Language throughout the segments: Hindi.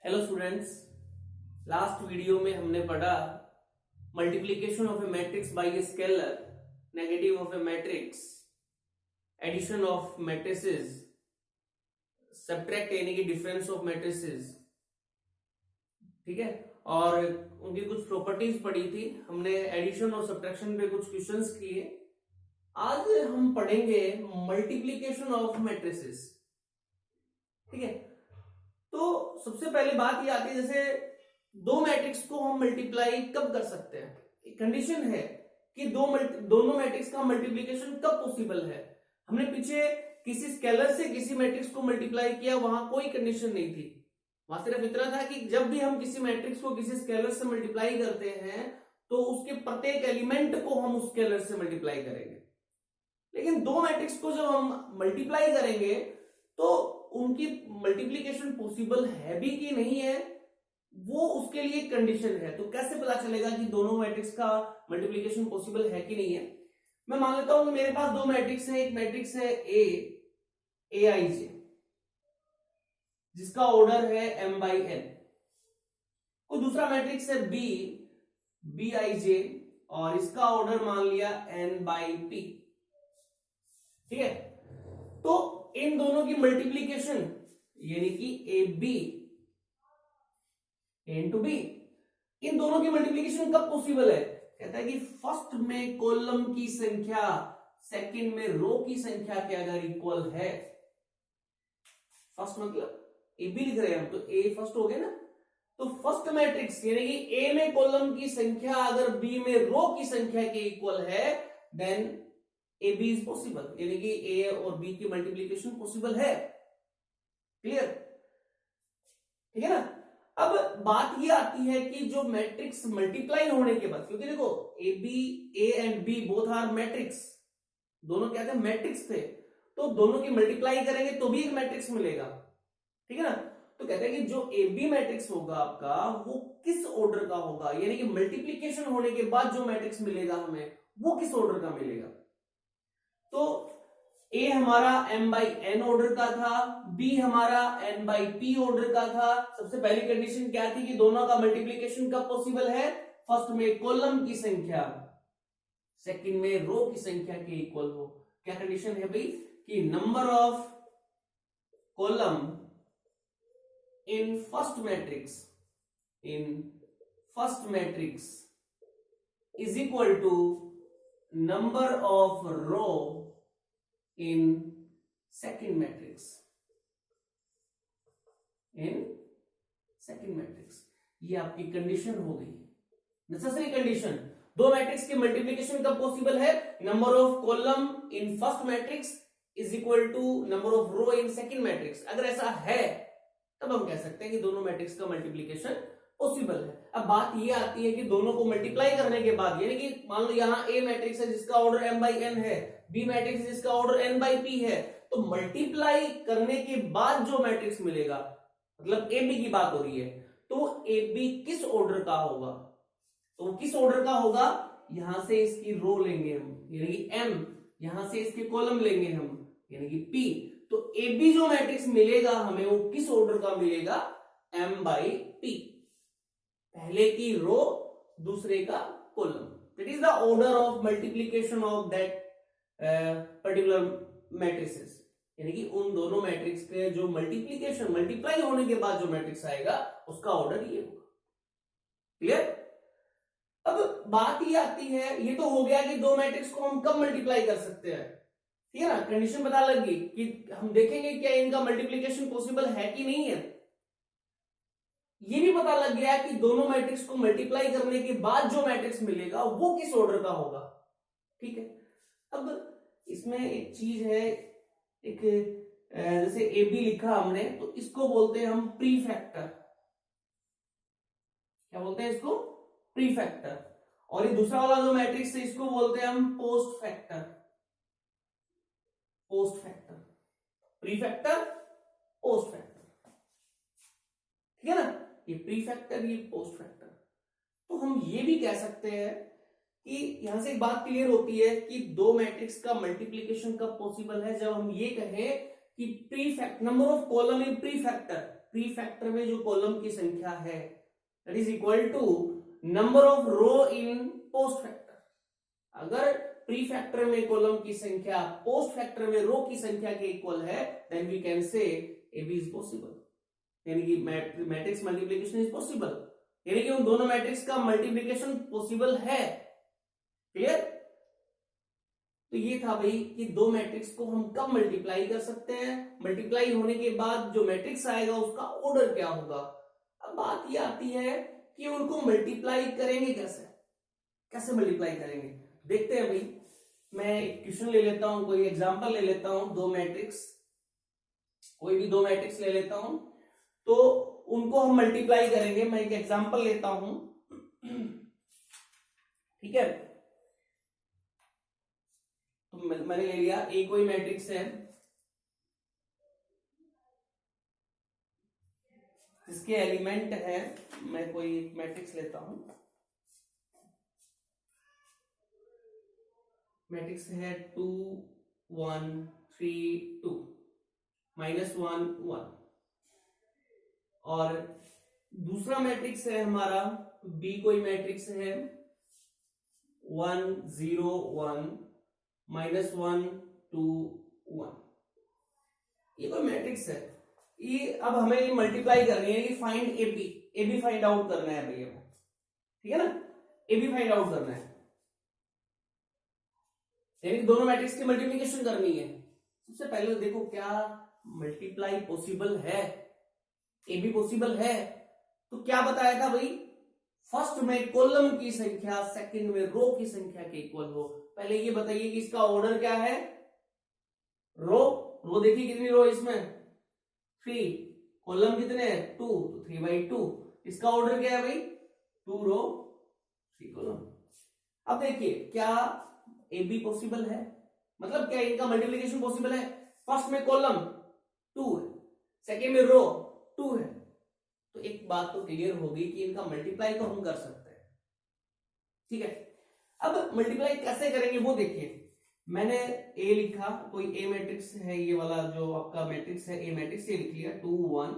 हेलो स्टूडेंट्स, लास्ट वीडियो में हमने पढ़ा multiplication of a matrix by a scalar, negative of a matrix, addition of matrices, subtract यानी कि डिफरेंस ऑफ मैट्रिसेस, ठीक है। और उनकी कुछ प्रॉपर्टीज पढ़ी थी हमने, एडिशन और सब्ट्रैक्शन पे कुछ क्वेश्चंस किए। आज हम पढ़ेंगे मल्टीप्लिकेशन ऑफ मैट्रिसेस, ठीक है। तो सबसे पहले बात ये आती है, जैसे दो मैट्रिक्स को हम मल्टीप्लाई कब कर सकते हैं। एक कंडीशन है कि दोनों मैट्रिक्स का मल्टीप्लिकेशन कब पॉसिबल है। हमने पीछे किसी स्केलर से किसी मैट्रिक्स को मल्टीप्लाई किया, वहां कोई कंडीशन नहीं थी। वहां सिर्फ इतना था कि जब भी हम किसी मैट्रिक्स को किसी स्केलर से मल्टीप्लाई करते हैं तो उसके प्रत्येक एलिमेंट को हम उस स्केलर से मल्टीप्लाई करेंगे। लेकिन दो मैट्रिक्स को जब हम मल्टीप्लाई करेंगे तो उनकी मल्टीप्लिकेशन पॉसिबल है भी कि नहीं है, वो उसके लिए कंडीशन है। तो कैसे पता चलेगा कि दोनों मैट्रिक्स का मल्टीप्लिकेशन पॉसिबल है कि नहीं है। मैं मान लेता हूं कि मेरे पास दो मैट्रिक्स है। एक मैट्रिक्स है ए आई जे, जिसका ऑर्डर है m बाई n। कोई दूसरा मैट्रिक्स है बी आई जे, और इसका ऑर्डर मान लिया n बाई p, ठीक है। तो इन दोनों की मल्टीप्लिकेशन यानी कि ए बी इंटू बी, इन दोनों की मल्टीप्लिकेशन कब पॉसिबल है। कहता है कि फर्स्ट में कॉलम की संख्या सेकंड में रो की संख्या के अगर इक्वल है। फर्स्ट मतलब ए बी लिख रहे हैं हम, तो ए फर्स्ट हो गया ना। तो फर्स्ट मैट्रिक्स यानी कि ए में कॉलम की संख्या अगर बी में रो की संख्या के इक्वल है, then A B is possible, यानी कि ए और बी की मल्टीप्लिकेशन पॉसिबल है। क्लियर, ठीक है ना। अब बात ये आती है कि जो मैट्रिक्स मल्टीप्लाई होने के बाद, क्योंकि देखो A and B both are matrix, दोनों क्या थे, मैट्रिक्स थे। तो दोनों की मल्टीप्लाई करेंगे तो भी एक मैट्रिक्स मिलेगा, ठीक है ना। तो कहते हैं कि जो ए बी मैट्रिक्स होगा आपका, वो किस ऑर्डर का होगा, यानी कि मल्टीप्लीकेशन होने के बाद जो मैट्रिक्स मिलेगा हमें, वो किस ऑर्डर का मिलेगा। तो ए हमारा m बाई n ऑर्डर का था, b हमारा n बाई p ऑर्डर का था। सबसे पहली कंडीशन क्या थी कि दोनों का मल्टीप्लिकेशन कब पॉसिबल है। फर्स्ट में कॉलम की संख्या सेकंड में रो की संख्या के इक्वल हो। क्या कंडीशन है भाई, कि number of column in first matrix is equal to number of row in second matrix. ये आपकी कंडीशन हो गई, नेसेसरी कंडीशन। दो मैट्रिक्स की मल्टीप्लिकेशन कब पॉसिबल है, number of column in first matrix is equal to number of row in second matrix. अगर ऐसा है तब हम कह सकते हैं कि दोनों मैट्रिक्स का मल्टीप्लिकेशन पॉसिबल है। अब बात ये आती है कि दोनों को मल्टीप्लाई करने के बाद, यानी कि मान लो यहाँ ए मैट्रिक्स है जिसका ऑर्डर m बाई n है, बी मैट्रिक्स है जिसका ऑर्डर n बाई p है। तो मल्टीप्लाई करने के बाद जो मैट्रिक्स मिलेगा, मतलब ए बी की बात हो रही है, तो ए बी किस ऑर्डर का होगा। तो किस ऑर्डर का होगा, यहां से इसकी रो लेंगे हम यानी कि m, यहां से इसके कॉलम लेंगे हम यानी कि p। तो ए बी जो मैट्रिक्स मिलेगा हमें, वो किस ऑर्डर का मिलेगा, m बाई p। पहले की रो दूसरे का column, that is the order of multiplication of that particular matrices. यानी कि उन दोनों मैट्रिक्स के जो मल्टीप्लाई होने के बाद जो मैट्रिक्स आएगा उसका ऑर्डर ये होगा। क्लियर। अब बात ये आती है, ये तो हो गया कि दो मैट्रिक्स को हम कब मल्टीप्लाई कर सकते हैं, ठीक है ना। कंडीशन पता लगी कि हम देखेंगे क्या इनका मल्टीप्लिकेशन पॉसिबल है कि नहीं है। ये भी पता लग गया कि दोनों मैट्रिक्स को मल्टीप्लाई करने के बाद जो मैट्रिक्स मिलेगा वो किस ऑर्डर का होगा, ठीक है। अब इसमें एक चीज है, एक जैसे ए बी लिखा हमने, तो इसको बोलते हैं हम प्रीफैक्टर। क्या बोलते हैं इसको, प्रीफैक्टर। और ये दूसरा वाला जो मैट्रिक्स है इसको बोलते हैं हम पोस्ट फैक्टर। प्रीफैक्टर, पोस्ट फैक्टर, ठीक है ना। ये प्रीफैक्टर, ये पोस्ट फैक्टर। तो हम ये भी कह सकते हैं कि यहां से एक बात क्लियर होती है कि दो मैट्रिक्स का मल्टीप्लिकेशन कब पॉसिबल है, जब हम ये कहें कि number of column in prefactor pre factor में जो कॉलम की संख्या है that is equal to number of row in post factor. अगर प्री फैक्टर में कॉलम की संख्या पोस्ट फैक्टर में रो की संख्या के इक्वल है then we can say AB is possible, यानी कि मैट्रिक्स मल्टीप्लिकेशन इज पॉसिबल, यानी कि उन दोनों मैट्रिक्स का मल्टीप्लिकेशन पॉसिबल है। क्लियर? तो ये था भाई कि दो मैट्रिक्स को हम कब मल्टीप्लाई कर सकते हैं, मल्टीप्लाई होने के बाद जो मैट्रिक्स आएगा उसका ऑर्डर क्या होगा। अब बात ये आती है कि उनको मल्टीप्लाई करेंगे कैसे, कैसे मल्टीप्लाई करेंगे देखते हैं भाई। मैं एक क्वेश्चन ले लेता हूं, कोई एग्जांपल ले लेता हूं, दो मैट्रिक्स, कोई भी दो मैट्रिक्स ले लेता हूं तो उनको हम मल्टीप्लाई करेंगे। मैं एक एग्जांपल लेता हूं, ठीक है। तो मैंने ले लिया एक कोई मैट्रिक्स है जिसके एलिमेंट है, मैं कोई मैट्रिक्स लेता हूं, मैट्रिक्स है 2 1 3 2 -1 1, और दूसरा मैट्रिक्स है हमारा बी कोई मैट्रिक्स है 1 0 1 -1 2 1। ये कोई मैट्रिक्स है, ये अब हमें ये मल्टीप्लाई करनी है, ये फाइंड एबी फाइंड आउट करना है भैया, ठीक है ना, एबी फाइंड आउट करना है, यानी दोनों मैट्रिक्स की मल्टीप्लिकेशन करनी है। सबसे पहले देखो क्या मल्टीप्लाई पॉसिबल है, एबी पॉसिबल है। तो क्या बताया था भाई, फर्स्ट में कॉलम की संख्या सेकंड में रो की संख्या के इक्वल हो। पहले ये बताइए कि इसका ऑर्डर क्या है, रो देखिए कितनी रो इसमें 3, कॉलम कितने हैं 2, तो 3/2। इसका ऑर्डर क्या है भाई 2 रो 3 कॉलम। अब देखिए क्या AB पॉसिबल है, मतलब क्या इनका मल्टीप्लिकेशन पॉसिबल है। फर्स्ट में कॉलम 2 है, सेकेंड में रो 2 है, तो एक बात तो क्लियर होगी कि इनका मल्टीप्लाई तो हम कर सकते हैं, ठीक है। अब मल्टीप्लाई कैसे करेंगे वो देखिए, मैंने A लिखा, कोई A मैट्रिक्स है, ये वाला जो आपका मैट्रिक्स है A मैट्रिक्स, ये लिख लिया 2 1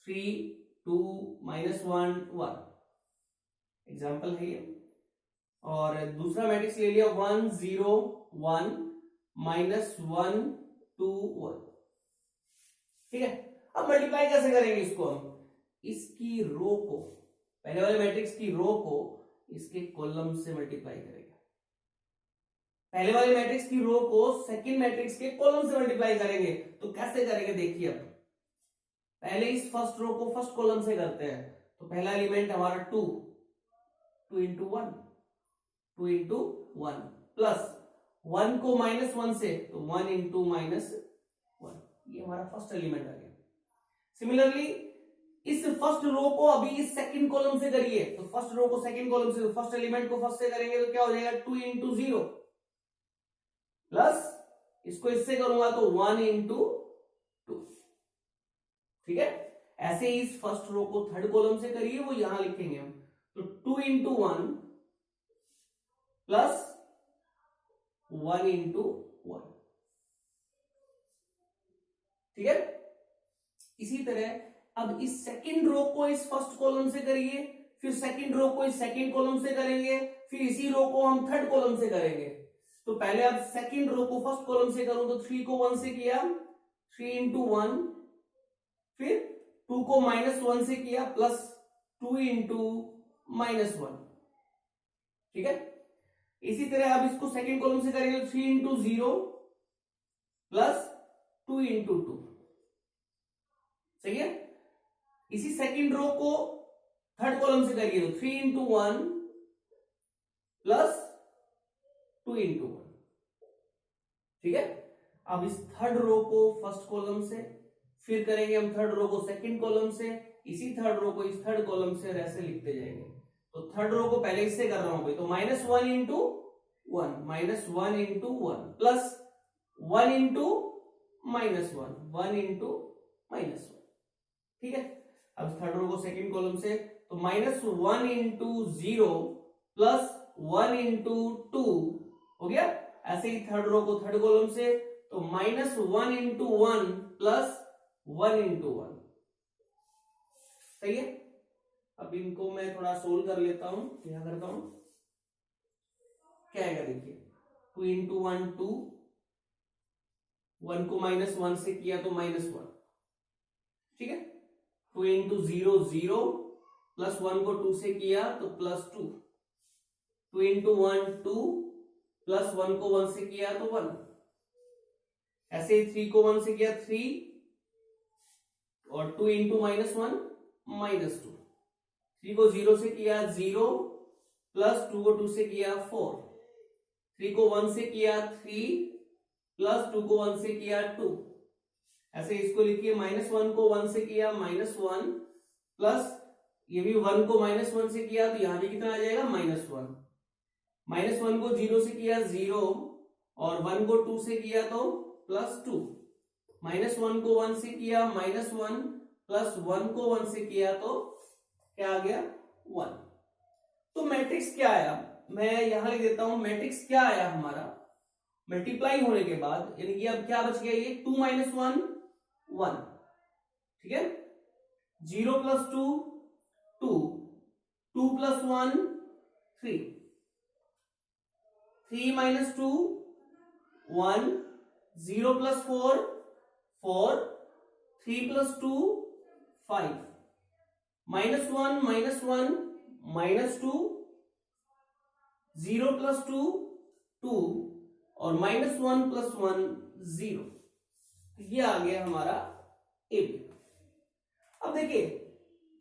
3 2 -1 1, एग्जाम्पल है ये। और दूसरा मैट्रिक्स ले लिया 1 0 1 -1 2 1, ठीक है। अब मल्टीप्लाई कैसे करेंगे इसको हम, इसकी रो को, पहले वाले मैट्रिक्स की रो को इसके कॉलम से मल्टीप्लाई करेंगे, पहले वाले मैट्रिक्स की रो को सेकंड मैट्रिक्स के कॉलम से मल्टीप्लाई करेंगे। तो कैसे करेंगे देखिए, अब पहले इस फर्स्ट रो को फर्स्ट कॉलम से करते हैं, तो पहला एलिमेंट हमारा 2 into 1 2 into 1 प्लस 1 को -1 से, तो 1 into -1, ये हमारा फर्स्ट एलिमेंट आ गया। सिमिलरली इस फर्स्ट रो को अभी इस सेकंड कॉलम से करिए, तो फर्स्ट रो को सेकंड कॉलम से, फर्स्ट एलिमेंट को फर्स्ट से करेंगे तो क्या हो जाएगा 2 into 0 प्लस इसको इससे करूंगा तो 1 into 2, ठीक है। ऐसे ही इस फर्स्ट रो को थर्ड कॉलम से करिए, वो यहां लिखेंगे हम, तो 2 into 1 प्लस 1 into 1, ठीक है। इसी तरह अब इस सेकंड रो को इस फर्स्ट कॉलम से करिए, फिर सेकंड रो को इस सेकंड कॉलम से करेंगे, फिर इसी रो को हम थर्ड कॉलम से करेंगे। तो पहले अब सेकंड रो को फर्स्ट कॉलम से करूं तो 3 को 1 से किया, 3 into 1, फिर 2 को -1 से किया प्लस 2 into -1, ठीक है। इसी तरह अब इसको सेकंड कॉलम से करेंगे तो 3 into 0 प्लस 2 into 2, सही है। इसी सेकंड रो को थर्ड कॉलम से करिए तो 3 into 1 प्लस 2 into 1, ठीक है। अब इस थर्ड रो को फर्स्ट कॉलम से, फिर करेंगे हम थर्ड रो को सेकंड कॉलम से, इसी थर्ड रो को इस थर्ड कॉलम से, और ऐसे लिखते जाएंगे। तो थर्ड रो को पहले इससे कर रहा हूं भाई, तो -1 into 1 -1 into 1 plus 1 into -1 1 into -1, ठीक है। अब थर्ड रो को सेकंड कॉलम से, तो -1 into 0 प्लस 1 into 2 हो गया। ऐसे ही थर्ड रो को थर्ड कॉलम से, तो -1 into 1 प्लस 1 into 1, सही है। अब इनको मैं थोड़ा सोल्व कर लेता हूं, क्या करता हूं, क्या आएगा देखिए, 2 इंटू 1 2, 1 को -1 से किया तो -1, ठीक है। 2 इंटू 0 0, प्लस 1 को 2 से किया तो +2, 2 इंटू 1 2, प्लस 1 को 1 से किया तो 1, ऐसे ही 3 को 1 से किया 3, और 2 इंटू -1 -2, 3 को 0 से किया 0, प्लस 2 को 2 से किया 4, 3 को 1 से किया 3, प्लस 2 को 1 से किया 2, ऐसे इसको लिखिए, -1 को 1 से किया -1, प्लस ये भी 1 को -1 से किया तो यहां भी कितना आ जाएगा, -1, -1 को 0 से किया 0, और 1 को 2 से किया तो +2, -1 को 1 से किया -1, प्लस 1 को 1 से किया तो क्या आ गया, 1। तो मैट्रिक्स क्या आया, मैं यहां लिख देता हूं, मैट्रिक्स क्या आया हमारा, मल्टीप्लाई होने के बाद, यानी कि अब क्या बच गया, ये 2 - 1 1, ठीक है, 0 + 2 2, 2 + 1 3, 3 - 2 1, 0 + 4 4, 3 + 2 5, -1 -1 -2, 0 + 2 2, और -1 + 1 0, ये आ गया हमारा ए बी। अब देखिए,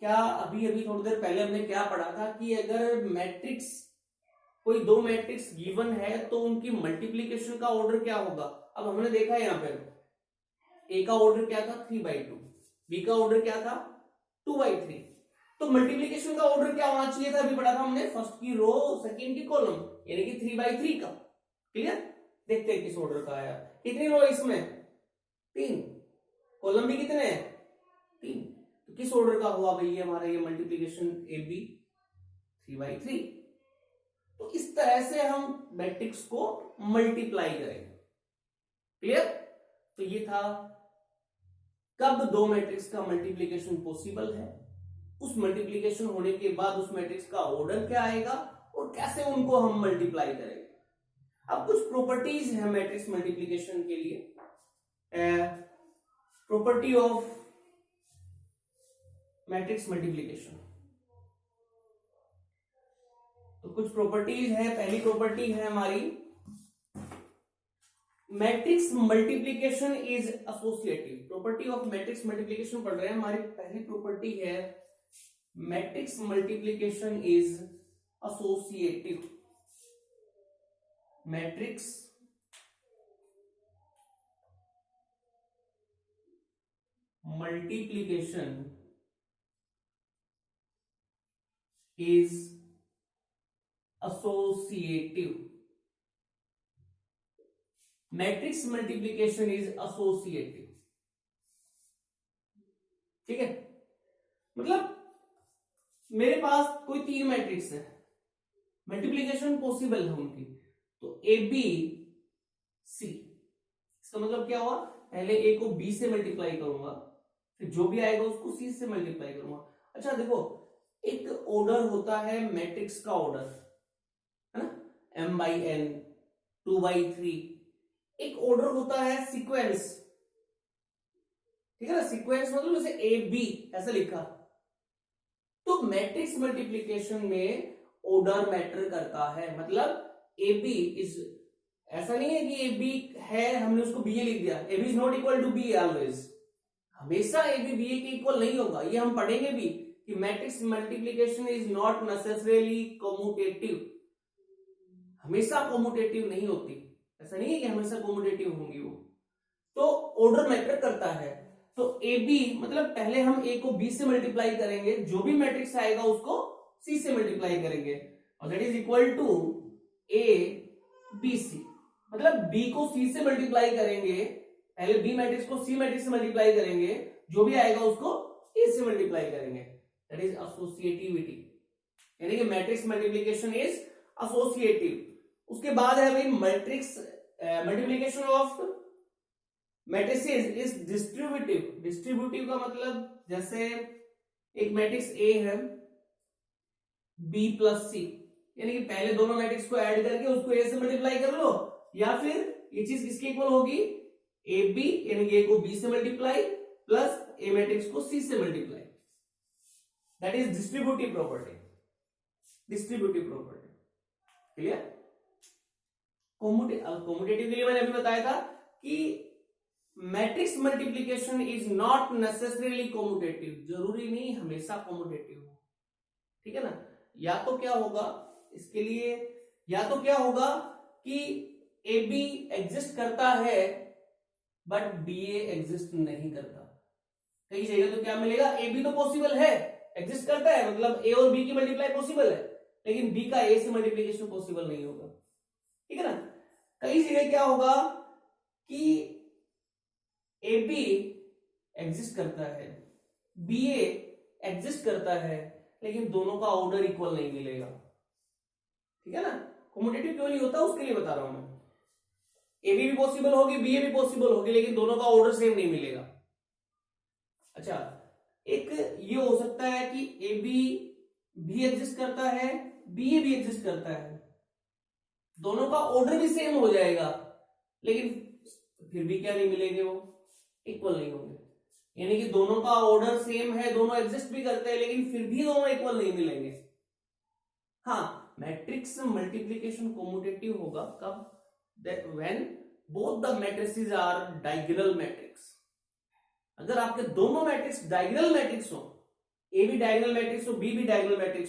क्या अभी अभी थोड़ी देर पहले हमने क्या पढ़ा था कि अगर मैट्रिक्स, कोई दो मैट्रिक्स गिवन है तो उनकी मल्टीप्लिकेशन का ऑर्डर क्या होगा। अब हमने देखा यहां पर ए का ऑर्डर क्या था, 3/2, बी का ऑर्डर क्या था, 2/3, तो मल्टीप्लिकेशन का ऑर्डर क्या होना चाहिए था, अभी पढ़ा था हमने, फर्स्ट की रो सेकंड की कॉलम, यानी कि 3/3 का। क्लियर, देखते हैं किस ऑर्डर का आया, कितनी रो है इसमें, 3, कॉलम भी कितने हैं, 3, तो किस ऑर्डर का हुआ भाई हमारा ये मल्टीप्लिकेशन, ए बी 3/3। तो इस तरह से हम मैट्रिक्स को मल्टीप्लाई करेंगे। क्लियर, तो ये था कब दो मैट्रिक्स का मल्टीप्लिकेशन पॉसिबल है, उस मल्टीप्लिकेशन होने के बाद उस मैट्रिक्स का ऑर्डर क्या आएगा, और कैसे उनको हम मल्टीप्लाई करेंगे। अब कुछ प्रॉपर्टीज है मैट्रिक्स मल्टीप्लिकेशन के लिए, प्रॉपर्टी ऑफ मैट्रिक्स मल्टीप्लिकेशन। तो कुछ प्रॉपर्टीज है, पहली प्रॉपर्टी है हमारी, matrix multiplication is associative. Property of matrix multiplication पढ़ रहे हैं, हमारी पहली प्रॉपर्टी है matrix multiplication is associative. Matrix multiplication is associative। Matrix multiplication is associative, ठीक है। मतलब मेरे पास कोई 3 मैट्रिक्स है, मल्टीप्लिकेशन पॉसिबल है उनकी, तो ए बी सी, इसका मतलब क्या हुआ, पहले ए को बी से मल्टीप्लाई करूंगा, फिर जो भी आएगा उसको सी से मल्टीप्लाई करूंगा। अच्छा देखो, एक ऑर्डर होता है मैट्रिक्स का ऑर्डर, है ना, m/n 2/3, एक ऑर्डर होता है सीक्वेंस, ठीक है ना, सीक्वेंस मतलब जैसे ए बी ऐसा लिखा। तो मैट्रिक्स मल्टीप्लिकेशन में ऑर्डर मैटर करता है, मतलब ए बी इज, ऐसा नहीं है कि ए बी है हमने उसको बी ए लिख दिया, A B is not equal to B always, हमेशा ए बी बी ए के इक्वल नहीं होगा, ये हम पढ़ेंगे भी कि matrix multiplication is not necessarily commutative, हमेशा कॉम्यूटेटिव नहीं होती, ऐसा नहीं है कि हमेशा कॉम्यूटेटिव होंगी वो, तो ऑर्डर मैटर करता है। तो ए बी मतलब पहले हम ए को बी से मल्टीप्लाई करेंगे, जो भी मैट्रिक्स आएगा उसको सी से मल्टीप्लाई करेंगे, और that is equal to A B C, मतलब बी को सी से मल्टीप्लाई करेंगे, पहले बी मैट्रिक्स को सी मैट्रिक्स से मल्टीप्लाई करेंगे, जो भी आएगा उसको ए से मल्टीप्लाई करेंगे, दैट इज एसोसिएटिविटी, यानी कि मैट्रिक्स मल्टीप्लिकेशन इज एसोसिएटिव। उसके बाद है भाई matrix multiplication of matrices is distributive. Distributive का मतलब जैसे एक मैट्रिक्स ए है बी प्लस सी, यानी कि पहले दोनों मैट्रिक्स को ऐड करके उसको ए से मल्टीप्लाई कर लो, या फिर ये चीज किसके इक्वल होगी, ए बी, यानी कि ए को बी से मल्टीप्लाई प्लस ए मैट्रिक्स को सी से multiply, that is distributive property. Distributive property clear. Commutative के लिए मैंने अभी बताया था कि matrix multiplication is not necessarily commutative, जरूरी नहीं हमेशा कॉम्यूटेटिव हो, ठीक है ना। या तो क्या होगा इसके लिए, या तो क्या होगा कि ए बी एग्जिस्ट करता है बट बी ए एग्जिस्ट नहीं करता, कई जगह तो क्या मिलेगा, ए बी तो पॉसिबल है, एग्जिस्ट करता है, मतलब ए और बी की मल्टीप्लाई पॉसिबल है, लेकिन बी का ए से मल्टीप्लीकेशन पॉसिबल नहीं होगा, ठीक है ना। कई जगह क्या होगा कि ए बी एग्जिस्ट करता है, बी ए एग्जिस्ट करता है, लेकिन दोनों का ऑर्डर इक्वल नहीं मिलेगा, ठीक है ना। कॉम्यूटेटिव क्यों नहीं होता उसके लिए बता रहा हूं मैं, ए बी भी पॉसिबल होगी, बी ए भी पॉसिबल होगी, लेकिन दोनों का ऑर्डर सेम नहीं मिलेगा। अच्छा, एक ये हो सकता है कि ए बी भी एग्जिस्ट करता है, बी ए भी एग्जिस्ट करता है, दोनों का ऑर्डर भी सेम हो जाएगा, लेकिन फिर भी क्या नहीं मिलेंगे, वो इक्वल नहीं होंगे, यानी कि दोनों का ऑर्डर सेम है, दोनों एग्जिस्ट भी करते हैं, लेकिन फिर भी दोनों इक्वल नहीं मिलेंगे। हाँ, मैट्रिक्स मल्टीप्लिकेशन कॉम्यूटेटिव होगा कब, when both the matrices are diagonal matrix. अगर आपके दोनों मैट्रिक्स डायगोनल मैट्रिक्स हो, ए भी डायगोनल मैट्रिक्स हो, बी भी डायगोनल मैट्रिक्स